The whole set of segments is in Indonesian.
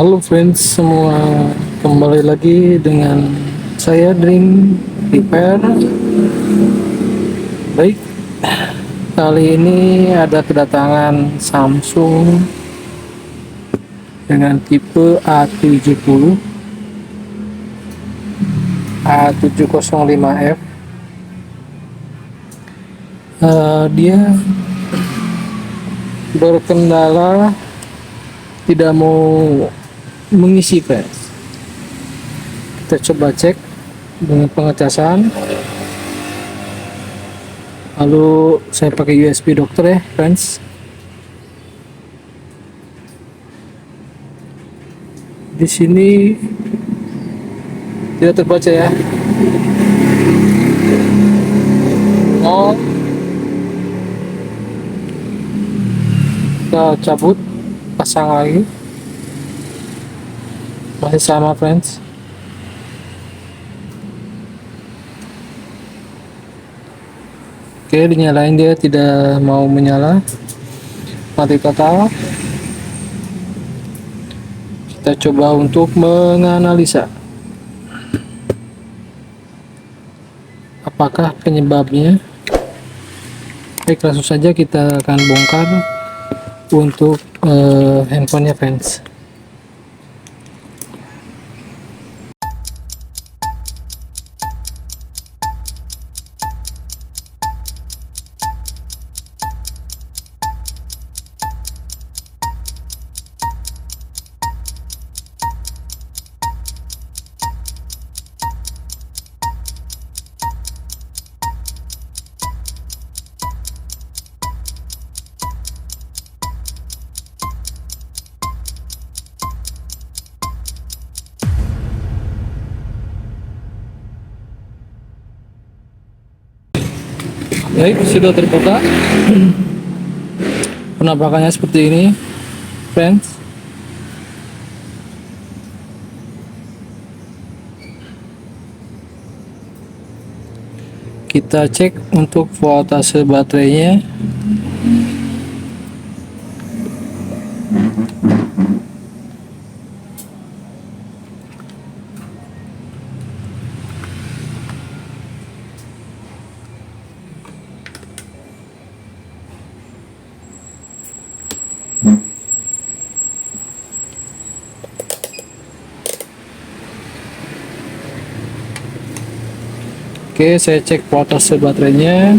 Halo friends semua, kembali lagi dengan saya Dream Repair. Baik, kali ini ada kedatangan Samsung dengan tipe A70 A705F. Dia berkendala tidak mau mengisi friends. Kita coba cek dengan pengecasan, lalu saya pakai USB dokter ya friends. Di sini tidak terbaca ya. Oh, kita cabut, pasang lagi, masih sama friends. Oke, dinyalain, dia tidak mau menyala, mati total. Kita coba untuk menganalisa apakah penyebabnya. Baik, langsung saja kita akan bongkar untuk handphonenya friends. Baik, sudah terbuka. Penampakannya seperti ini friends. Kita cek untuk voltase baterainya. Oke, saya cek voltase baterainya.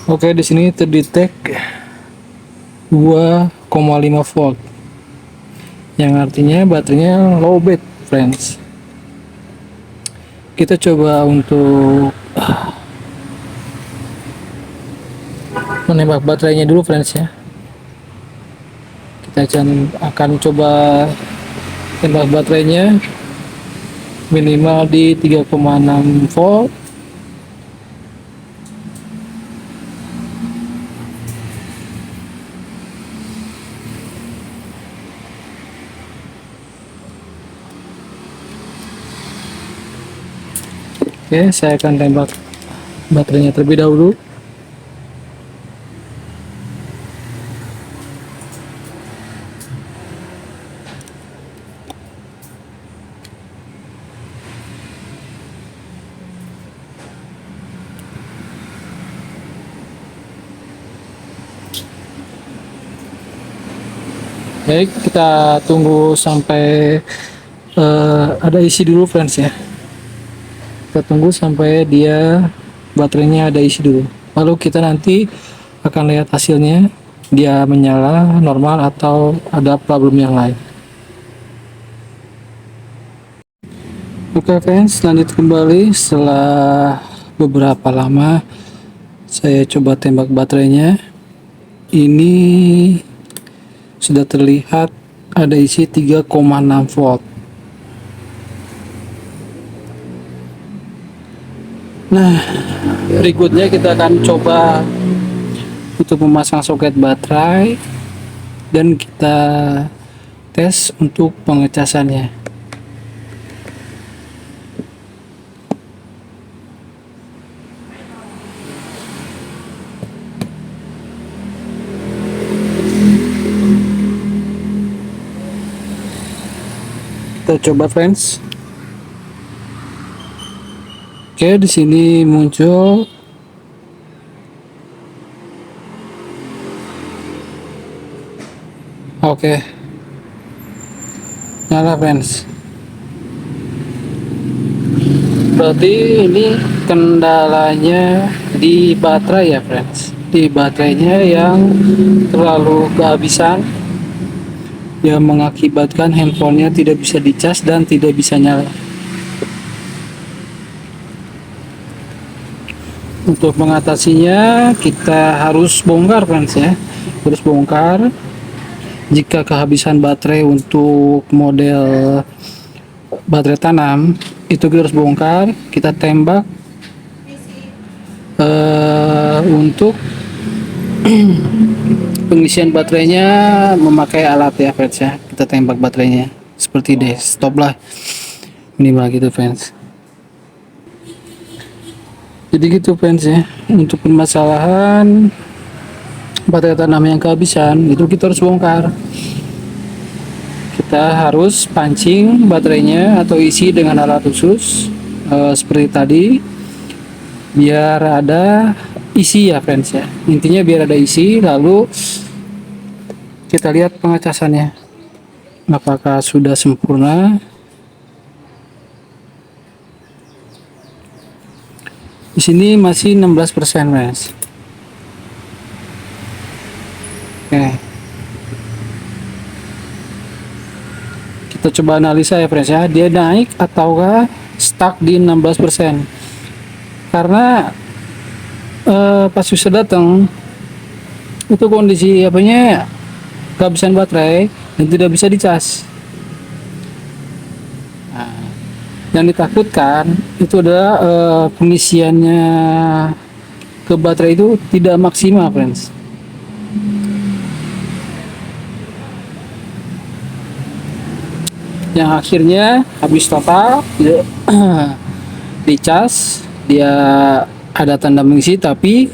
Oke, di sini terdetek 2,5 volt, yang artinya baterainya low bed friends. Kita coba untuk menembak baterainya dulu friends ya. Kita akan coba tembak baterainya minimal di 3,6 volt. Oke, saya akan tembak baterainya terlebih dahulu. Baik, kita tunggu sampai ada isi dulu friends ya. Kita tunggu sampai dia baterainya ada isi dulu, lalu kita nanti akan lihat hasilnya, dia menyala normal atau ada problem yang lain. Oke friends, lanjut kembali setelah beberapa lama saya coba tembak baterainya. Ini sudah terlihat ada isi 3,6 volt. Nah, berikutnya kita akan coba untuk memasang soket baterai dan kita tes untuk pengecasannya. Kita coba friends. Oke, di sini muncul. Oke. Nyala friends. Berarti ini kendalanya di baterai ya friends. Di baterainya yang terlalu kehabisan, yang mengakibatkan handphonenya tidak bisa dicas dan tidak bisa nyala. Untuk mengatasinya kita harus bongkar friends ya, harus bongkar. Jika kehabisan baterai untuk model baterai tanam itu kita harus bongkar, kita tembak untuk pengisian baterainya memakai alat ya friends ya. Kita tembak baterainya seperti desktop lah, minimal gitu friends. Jadi gitu friends ya, untuk permasalahan baterai tanam yang kehabisan itu kita harus bongkar. Kita harus pancing baterainya atau isi dengan alat khusus seperti tadi, biar ada isi ya friends ya. Intinya biar ada isi, lalu kita lihat pengecasannya apakah sudah sempurna. Di sini masih 16% friends. Oke. Kita coba analisa ya friends ya, dia naik ataukah stuck di 16%. Karena pas user datang itu kondisi apanya kehabisan baterai dan tidak bisa dicas. Nah, yang ditakutkan itu adalah pengisiannya ke baterai itu tidak maksimal friends. Yang akhirnya habis total dicas, dia ada tanda mengisi tapi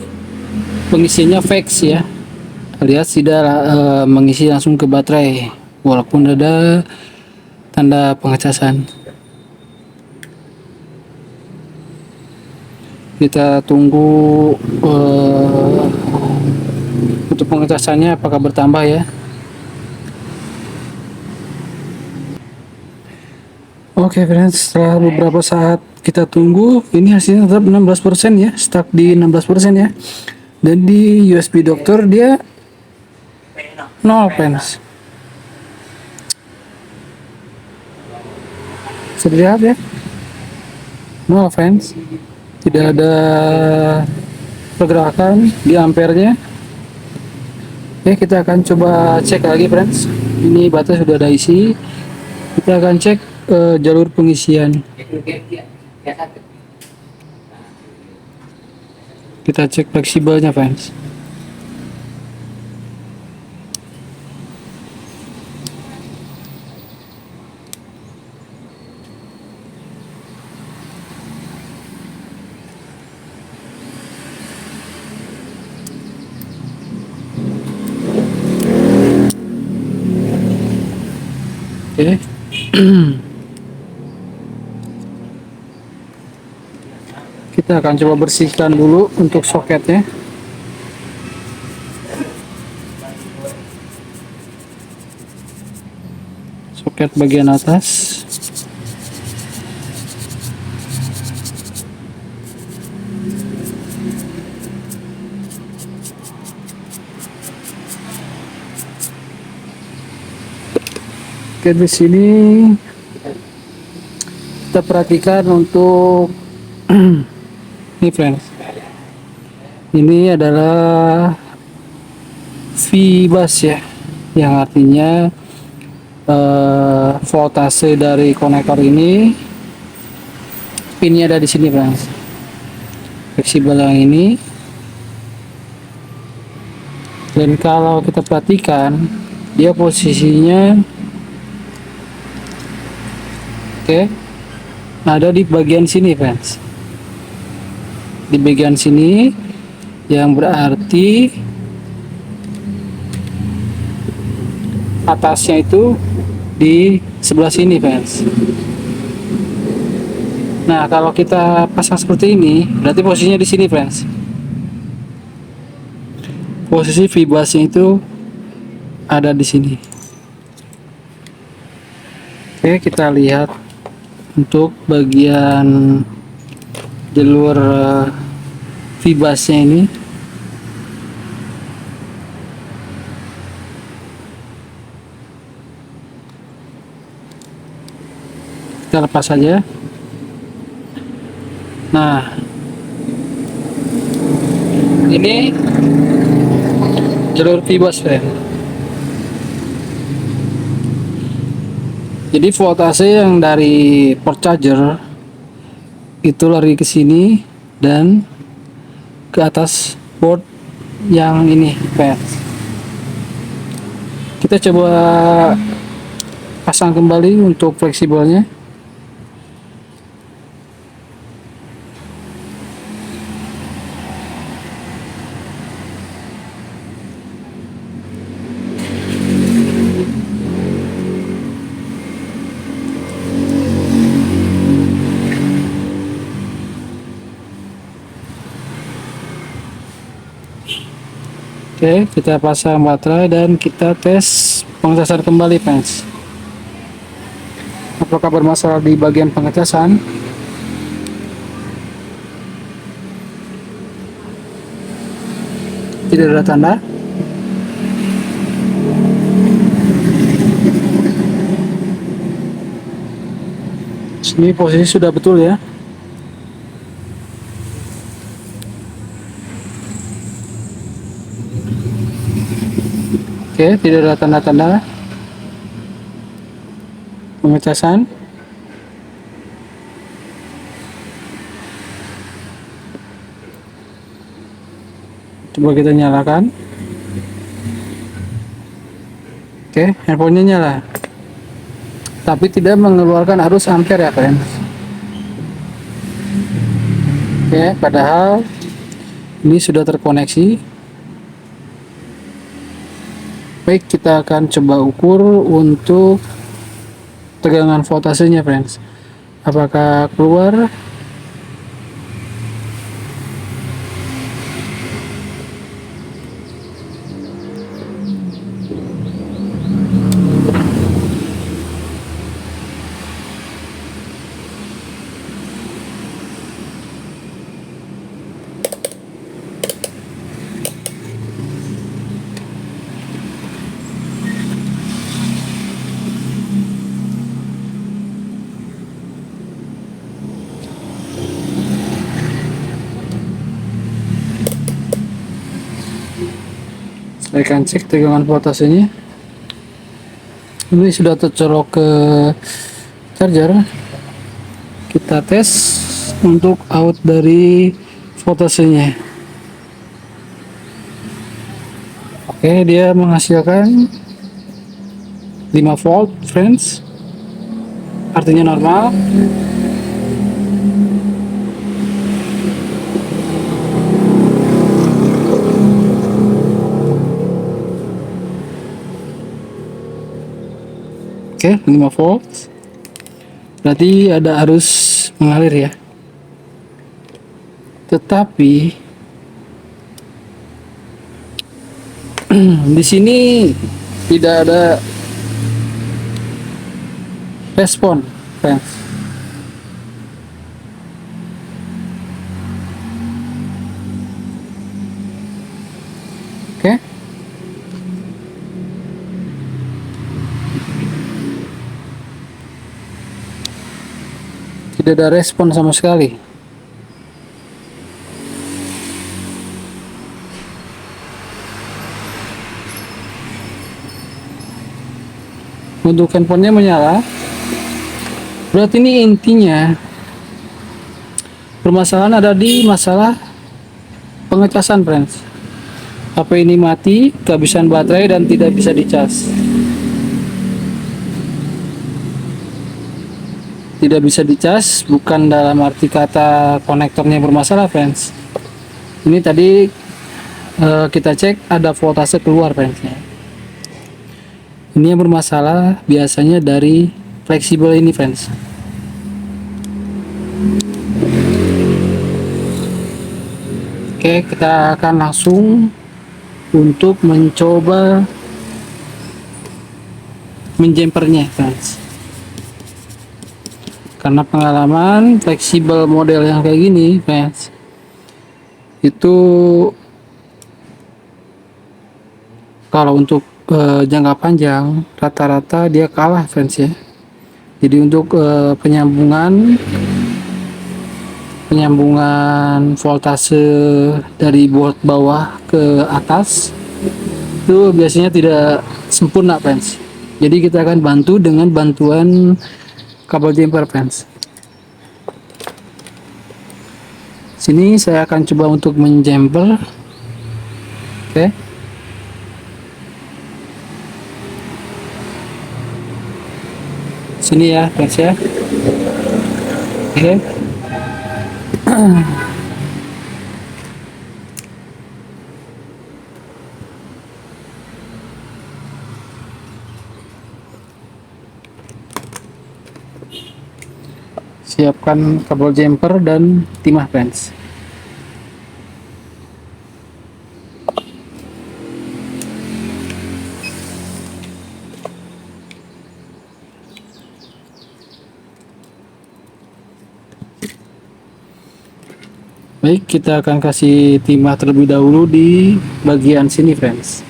pengisiannya fake ya, alias tidak mengisi langsung ke baterai walaupun ada tanda pengecasan. Kita tunggu untuk pengecasannya apakah bertambah ya. Oke friends, setelah beberapa saat kita tunggu, ini hasilnya tetap 16% ya, stuck di 16% ya. Dan di USB dokter dia 0 friends. Bisa dilihat ya, 0 friends. Tidak ada pergerakan di ampernya. Oke, kita akan coba cek lagi friends. Ini baterai sudah ada isi. Kita akan cek jalur pengisian. Kita cek fleksibelnya friends. Oke. Kita akan coba bersihkan dulu untuk soketnya. Soket bagian atas. Oke, di sini kita perhatikan untuk ini friends. Ini adalah V-bus ya, yang artinya voltase dari konektor ini pinnya ada di sini friends. fleksibel yang ini. Dan kalau kita perhatikan, dia posisinya ada di bagian sini, friends. Di bagian sini, yang berarti atasnya itu di sebelah sini, friends. Nah, kalau kita pasang seperti ini, berarti posisinya di sini, friends. Posisi vibrasinya itu ada di sini. Oke, kita lihat untuk bagian jalur vibrasinya ini. Kita lepas saja. Nah, ini jalur fibers, friend. Jadi voltase yang dari port charger itu lari ke sini dan ke atas port yang ini, friend. Kita coba pasang kembali untuk fleksibelnya. Oke, kita pasang baterai dan kita tes pengecasan kembali, friends. Apakah bermasalah di bagian pengecasan? Tidak ada tanda. Ini posisi sudah betul ya. Oke, tidak ada tanda-tanda pengecasan. Coba kita nyalakan. Oke, handphonenya nyala, tapi tidak mengeluarkan arus ampere ya, friends. Oke, padahal ini sudah terkoneksi. Baik, kita akan coba ukur untuk tegangan voltasenya, friends. Apakah keluar? Saya akan cek tegangan voltasenya. Ini sudah tercolok ke charger. Kita tes untuk out dari voltasenya. Oke, dia menghasilkan 5 volt, friends. Artinya normal. Oke, 5 volt. Berarti ada arus mengalir ya. Tetapi di sini tidak ada respon, friends. Oke. Tidak ada respon sama sekali. Untuk handphonenya menyala, berarti ini intinya Permasalahan ada di masalah pengecasan friends. HP ini mati, kehabisan baterai dan tidak bisa dicas. Tidak bisa dicas bukan dalam arti kata konektornya bermasalah friends. Ini tadi kita cek ada voltase keluar friends. Ini yang bermasalah biasanya dari fleksibel ini friends. Oke, kita akan langsung untuk mencoba menjempernya friends. Karena pengalaman fleksibel model yang kayak gini friends, itu kalau untuk jangka panjang rata-rata dia kalah friends ya. Jadi untuk penyambungan voltase dari board bawah ke atas itu biasanya tidak sempurna friends. Jadi kita akan bantu dengan bantuan kabel jumper friends. Sini saya akan coba untuk menjumper. Oke. Sini ya friends ya. Oke. Siapkan kabel jumper dan timah friends. Baik, kita akan kasih timah terlebih dahulu di bagian sini friends.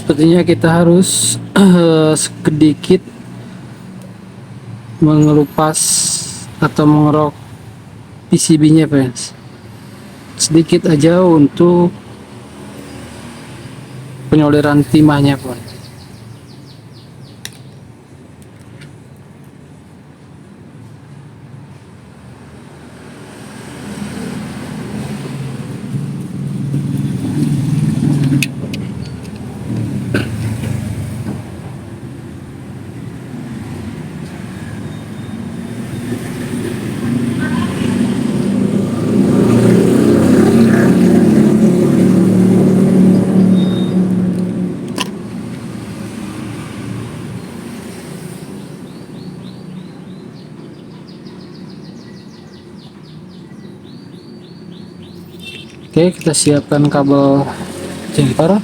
Sepertinya kita harus sedikit mengelupas atau mengerok PCB-nya friends. Sedikit aja untuk penyolderan timahnya friends. Oke, kita siapkan kabel jumper.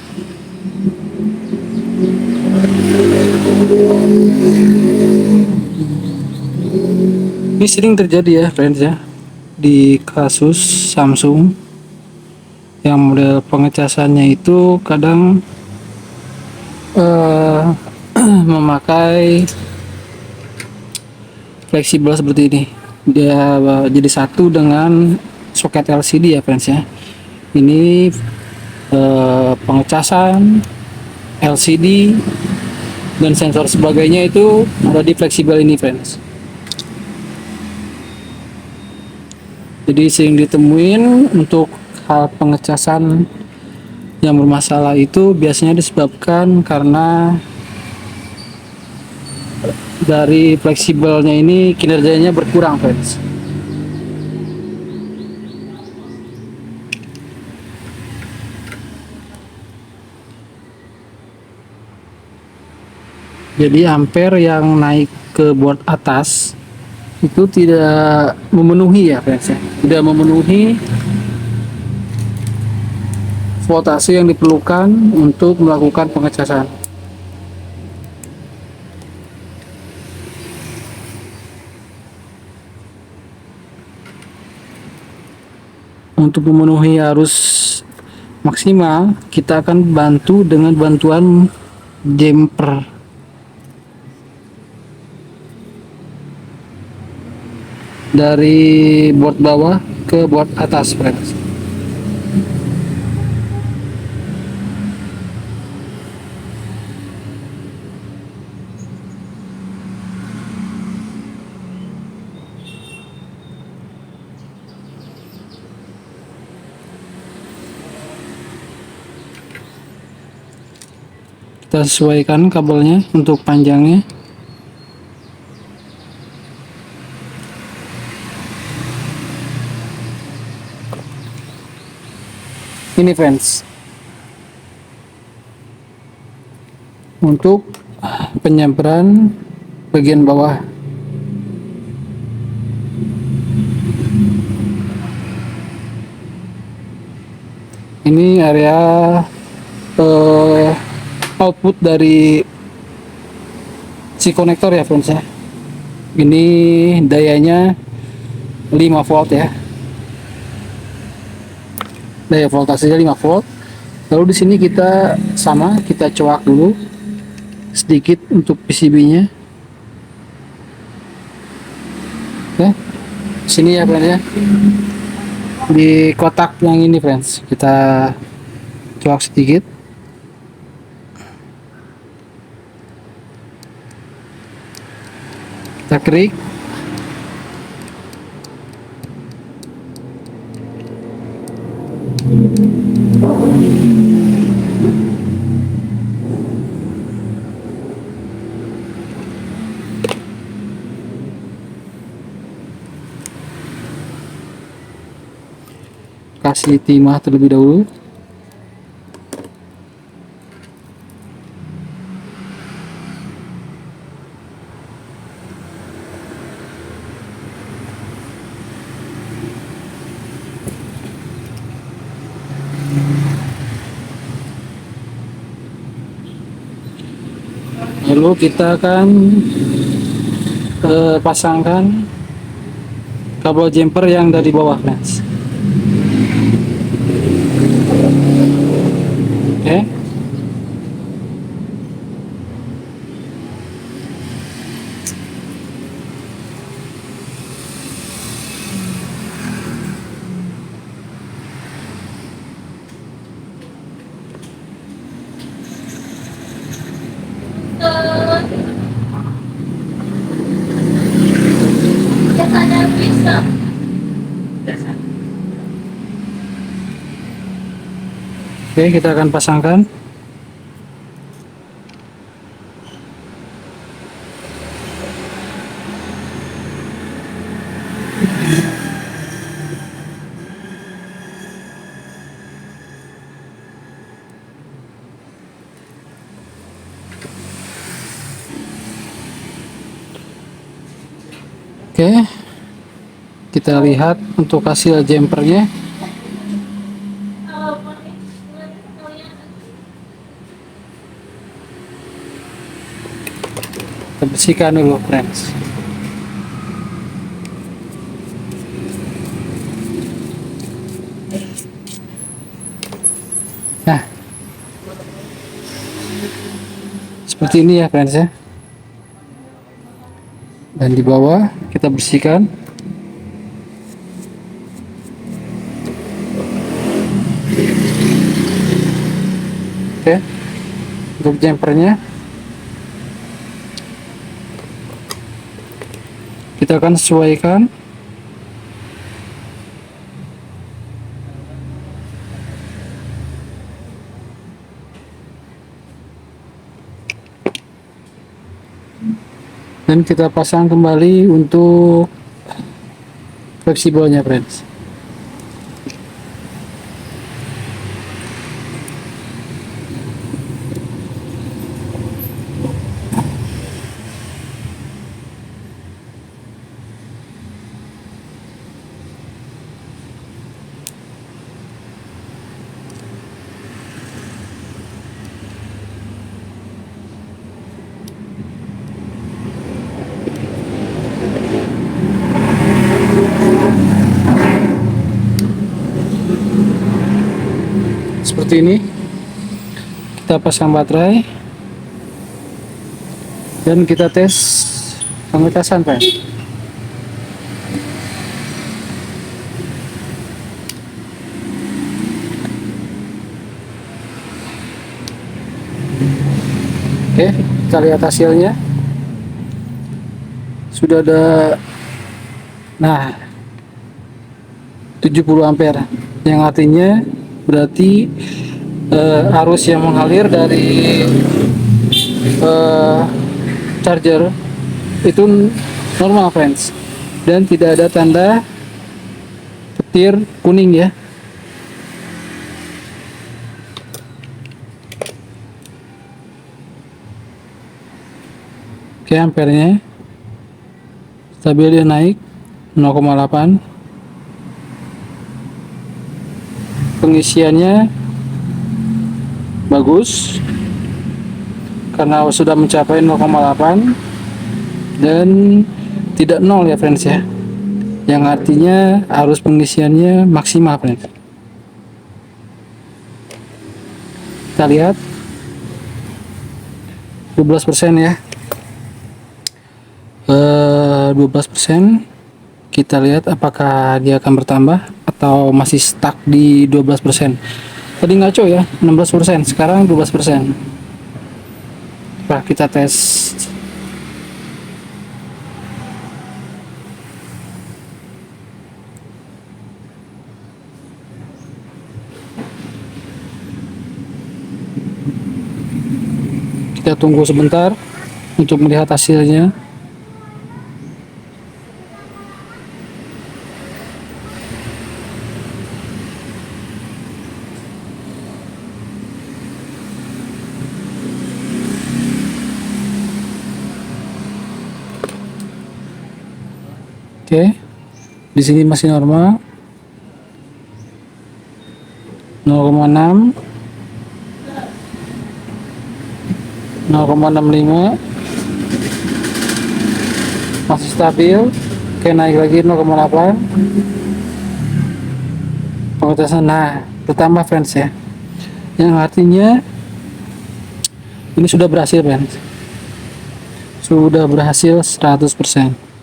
Ini sering terjadi ya friends ya, di kasus Samsung yang model pengecasannya itu kadang memakai fleksibel seperti ini. Dia jadi satu dengan soket LCD ya friends ya. Ini pengecasan LCD dan sensor sebagainya itu ada di fleksibel ini friends. Jadi sering ditemuin untuk hal pengecasan yang bermasalah itu biasanya disebabkan karena dari fleksibelnya ini kinerjanya berkurang friends. Jadi ampere yang naik ke board atas itu tidak memenuhi ya friends ya, tidak memenuhi voltase yang diperlukan untuk melakukan pengecasan. Untuk memenuhi arus maksimal, kita akan bantu dengan bantuan jumper dari board bawah ke board atas, friends. Kita sesuaikan kabelnya untuk panjangnya. Ini fans untuk penyamperan bagian bawah. Ini area output dari si konektor ya friends ya. Ini dayanya 5 volt ya. Daya voltasenya 5 volt. Lalu di sini kita coak dulu sedikit untuk PCB-nya. Oke. Sini ya friends ya. Di kotak yang ini friends, kita coak sedikit. Kita kerik. Kasih timah terlebih dahulu. Lalu kita akan pasangkan kabel jumper yang dari bawah, friends. Oke. Oke, kita akan pasangkan. Oke, kita lihat untuk hasil jumpernya. Kita bersihkan dulu, friends. Nah, seperti ini ya, friends ya. Dan di bawah kita bersihkan. Oke, untuk jumpernya kita akan sesuaikan. Dan kita pasang kembali untuk fleksibelnya, friends. seperti ini. Kita pasang baterai dan kita tes pengecasan, friends. Oke, kita lihat hasilnya. Sudah ada, nah, 70 ampere, yang artinya berarti arus yang mengalir dari charger itu normal, friends, dan tidak ada tanda petir kuning ya. Oke, ampernya stabil, dia naik 0,8. Pengisiannya bagus karena sudah mencapai 0,8 dan tidak nol ya, friends ya, yang artinya arus pengisiannya maksimal, friends. Kita lihat 12% ya, 12%. Kita lihat apakah dia akan bertambah atau masih stuck di 12%. Tadi ngaco ya, 16%, sekarang 12%. Nah, kita tes. Kita tunggu sebentar untuk melihat hasilnya. Oke, di sini masih normal 0,6, 0,65, masih stabil. Oke, naik lagi 0,8. Pengetesan, nah, bertambah, friends ya, yang artinya ini sudah berhasil, friends, sudah berhasil 100%.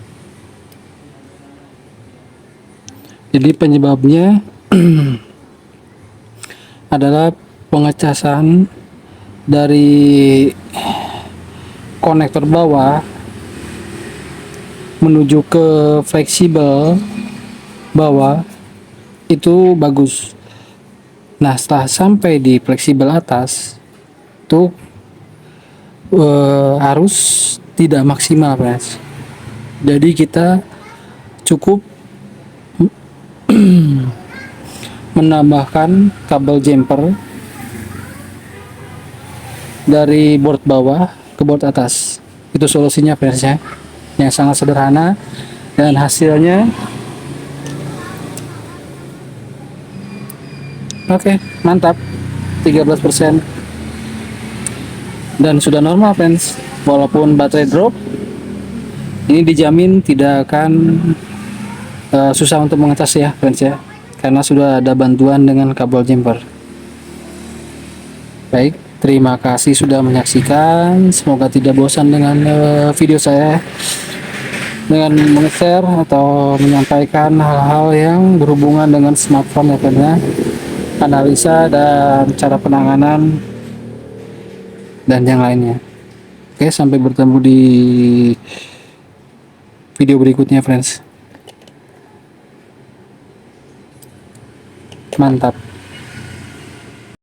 Jadi penyebabnya adalah pengecasan dari konektor bawah menuju ke fleksibel bawah itu bagus. Nah, setelah sampai di fleksibel atas tuh arus tidak maksimal, guys. Jadi kita cukup menambahkan kabel jumper dari board bawah ke board atas. Itu solusinya, friends ya, yang sangat sederhana dan hasilnya oke, mantap, 13%. Dan sudah normal, friends. Walaupun baterai drop, ini dijamin tidak akan susah untuk mengecas ya, friends ya, karena sudah ada bantuan dengan kabel jumper. Baik, terima kasih sudah menyaksikan. Semoga tidak bosan dengan video saya dengan meng-share atau menyampaikan hal-hal yang berhubungan dengan smartphone ya, friends ya, analisa dan cara penanganan dan yang lainnya. Oke, sampai bertemu di video berikutnya, friends. Mantap.